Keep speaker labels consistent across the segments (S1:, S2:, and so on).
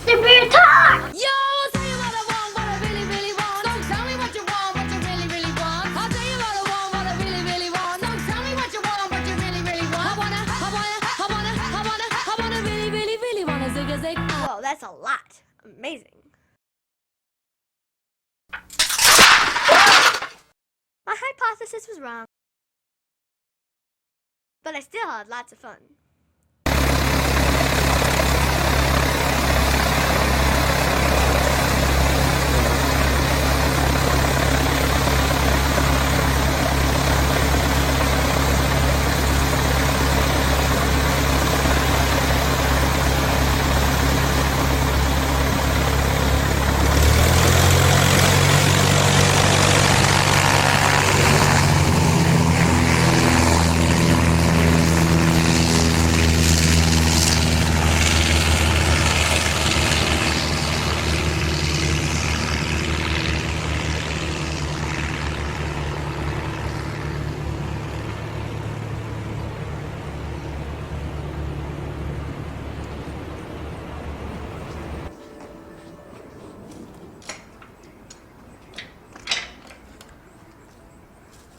S1: Give me a talk!
S2: Yo, I'll tell you what I want, what I really, really want. Don't tell me what you want, what you really, really want. I'll tell you what I want, what I really, really want. Don't tell me what you want, what you really, really want. I wanna really, really, really wanna zig a zig.
S1: Whoa, that's a lot. Amazing. My hypothesis was wrong. But I still had lots of fun.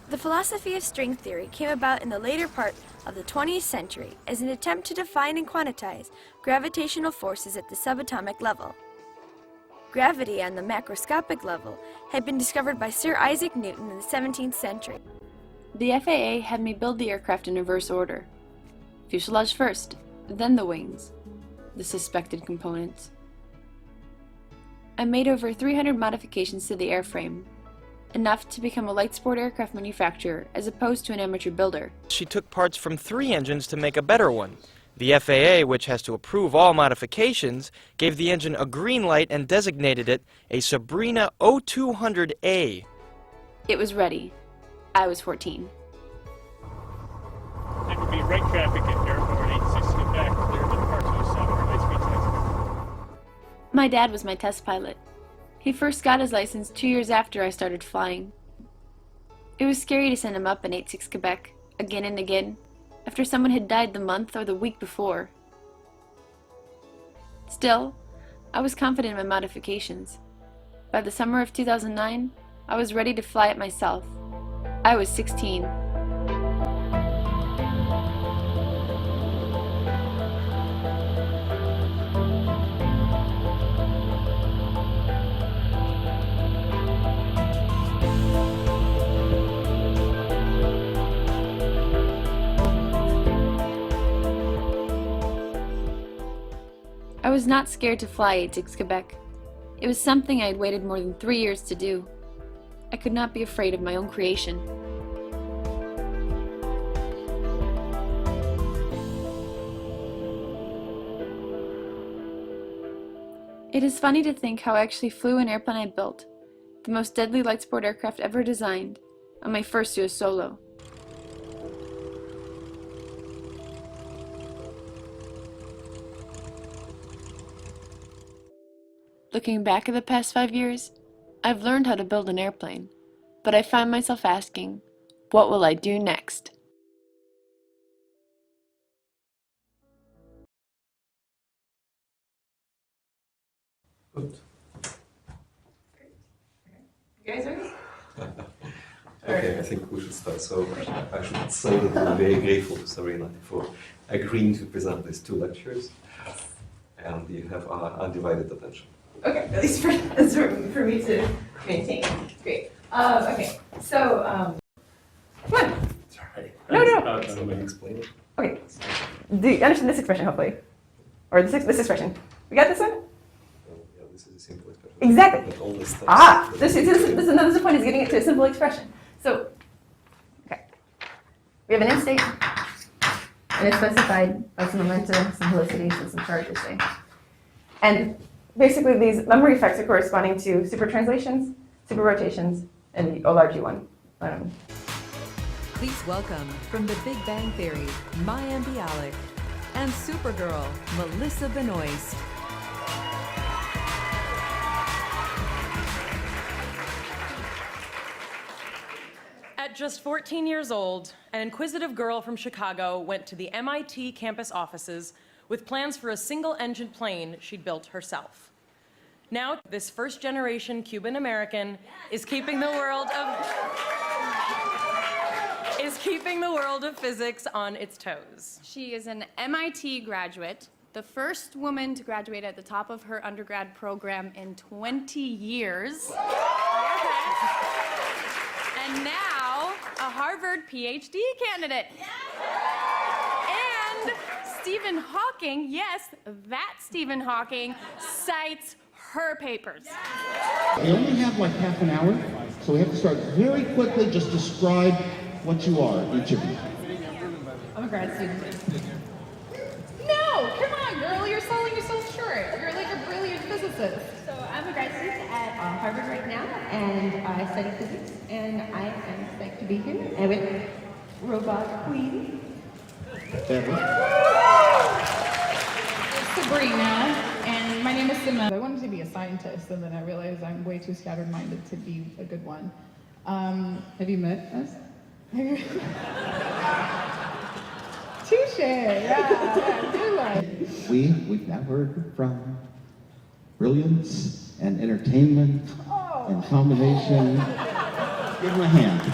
S3: The philosophy of string theory came about in the later part of the 20th century as an attempt to define and quantize gravitational forces at the subatomic level. Gravity on the macroscopic level had been discovered by Sir Isaac Newton in the 17th century.
S4: The FAA had me build the aircraft in reverse order. Fuselage first, then the wings, the suspected components. I made over 300 modifications to the airframe, enough to become a light sport aircraft manufacturer as opposed to an amateur builder.
S5: She took parts from 3 engines to make a better one. The FAA, which has to approve all modifications, gave the engine a green light and designated it a Sabrina 0200A.
S4: It was ready. I was 14.
S6: That would be right traffic at Airport 86 Quebec, clear to Part 27 for high-speed taxi.
S4: My dad was my test pilot. He first got his license 2 years after I started flying. It was scary to send him up in 86 Quebec, again and again, after someone had died the month or the week before. Still, I was confident in my modifications. By the summer of 2009, I was ready to fly it myself. I was 16. I was not scared to fly 86 Quebec. It was something I had waited more than 3 years to do. I could not be afraid of my own creation. It is funny to think how I actually flew an airplane I built, the most deadly light sport aircraft ever designed, on my first US solo. Looking back at the past 5 years, I've learned how to build an airplane, but I find myself asking, what will I do next?
S7: Good.
S8: You guys ready?
S7: Okay, I think we should start. So I should say that I'm very grateful to Sabrina for agreeing to present these 2 lectures, and you have our undivided attention.
S8: Okay, at least for me to maintain. Great. Okay, so, come on.
S7: Sorry.
S8: No.
S7: Somebody explain it.
S8: Okay. Do you understand this expression, hopefully? Or this expression? We got this one?
S7: Yeah, this is a simple expression.
S8: Exactly.
S7: But only steps.
S8: This is another point, is getting it to a simple expression. So, okay. We have an end state, and it's specified by some momentum, some velocities, and some charges, say. And basically, these memory effects are corresponding to super translations, super rotations, and the OLRG one.
S9: Please welcome, from The Big Bang Theory, Mayim Bialik, and Supergirl, Melissa Benoist.
S10: At just 14 years old, an inquisitive girl from Chicago went to the MIT campus offices with plans for a single-engine plane she'd built herself. Now, this first-generation Cuban-American is keeping the world of physics on its toes.
S11: She is an MIT graduate, the first woman to graduate at the top of her undergrad program in 20 years. And now, a Harvard PhD candidate. And Stephen Hawking, yes, that Stephen Hawking, cites her papers.
S12: We only have like half an hour, so we have to start very quickly. Just describe what you are, each of you.
S8: I'm a grad student. No, come on, girl, you're selling yourself short. You're like a brilliant physicist.
S13: So I'm a grad student at Harvard right now, and I study physics, and I am psyched to be here and with Robot Queen.
S8: Sabrina, and my name is Sabrina. I wanted to be a scientist, and then I realized I'm way too scattered-minded to be a good one. Have you met us? Touche, yeah, good one.
S12: We've now heard from brilliance and entertainment and combination. Give him a hand.